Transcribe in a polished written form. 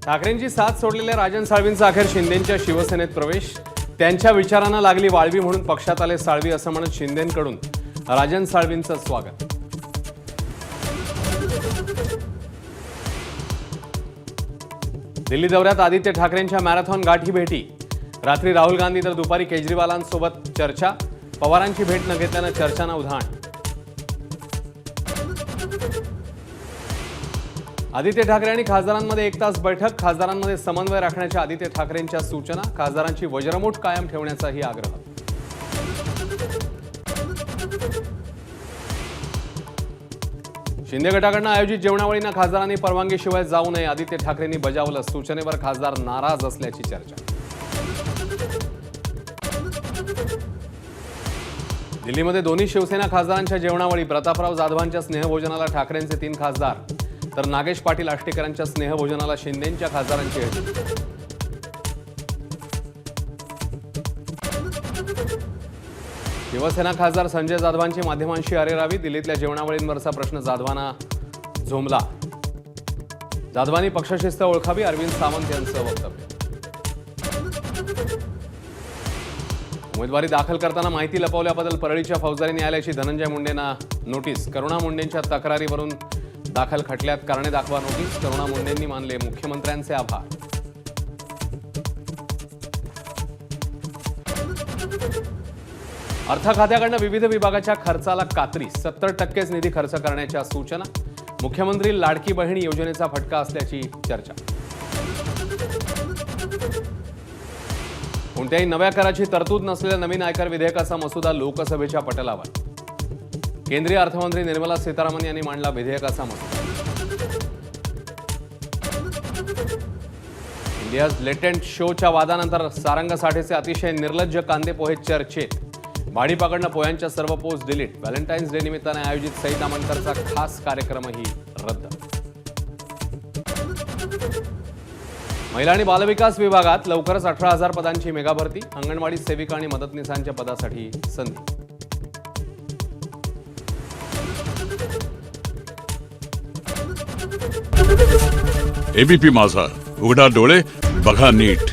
ठाकरेंची साथ सोडलेल्या राजन साळवींचा अखेर शिंदेंच्या शिवसेनेत प्रवेश। त्यांच्या विचारांना लागली वाळवी म्हणून पक्षात आले साळवी असं म्हणत शिंदेंकडून राजन साळवींचं स्वागत। दिल्ली दौऱ्यात आदित्य ठाकरेंच्या मॅरेथॉन गाठी भेटी। रात्री राहुल गांधी तर दुपारी केजरीवालांसोबत चर्चा। पवारांची भेट न घेतल्यानं चर्चांना उधाण। आदित्य ठाकरे आणि खासदारांमध्ये 1 तास बैठक। खासदारांमध्ये समन्वय राखण्याच्या आदित्य ठाकरेंच्या सूचना। खासदारांची वज्रमूठ कायम ठेवण्याचाही आग्रह। शिंदे गटाकडून आयोजित जेवणावळींना खासदारांनी परवानगीशिवाय जाऊ नये आदित्य ठाकरेंनी बजावलं। सूचनेवर खासदार नाराज असल्याची चर्चा। दिल्लीमध्ये दोन्ही शिवसेना खासदारांच्या जेवणावळी। प्रतापराव जाधवांच्या स्नेहभोजनाला ठाकरेंचे 3 खासदार तर नागेश पाटील आष्टेकरांच्या स्नेहभोजनाला शिंदेंच्या खासदारांची हजेरी। शिवसेना खासदार संजय जाधवांची माध्यमांशी अरेरावी। दिल्लीतल्या जेवणावळींवरचा प्रश्न जाधवांना झोंबला। जाधवांनी पक्षशिस्त ओळखावी अरविंद सावंत यांचं वक्तव्य। उमेदवारी दाखल करताना माहिती लपवल्याबद्दल परळीच्या फौजदारी न्यायालयाची धनंजय मुंडेंना नोटीस। करुणा मुंडेंच्या तक्रारीवरून दाखल खटल्यात कारणे दाखवा नोटीस। करुणा मुंडेंनी मानले मुख्यमंत्र्यांचे आभार। अर्थ खात्याकडून विविध विभागाच्या खर्चाला कात्री। 70% निधी खर्च करण्याच्या सूचना। मुख्यमंत्री लाडकी बहीण योजनेचा फटका असल्याची चर्चा। कोणत्याही नव्या कराची तरतूद नसलेल्या नवीन आयकर विधेयकाचा मसुदा लोकसभेच्या पटलावर। केंद्रीय अर्थमंत्री निर्मला सीतारामन यांनी मांडला विधेयकाचा मसुदा। इंडियाज लेटेंट शोच्या वादानंतर सारंग साठेचे अतिशय निर्लज्ज कांदे पोहे चर्चेत। भाडीपाकडनं पोह्यांच्या सर्व पोस्ट डिलीट। व्हॅलेंटाईन्स डे निमित्ताने आयोजित सई तामणकरचा खास कार्यक्रमही रद्द। महिला आणि बालविकास विभागात लवकरच 18,000 पदांची मेगा भरती। अंगणवाडी सेविका आणि मदतनीसांच्या पदासाठी संधी। एबीपी माझा, उघडा डोळे बघा नीट।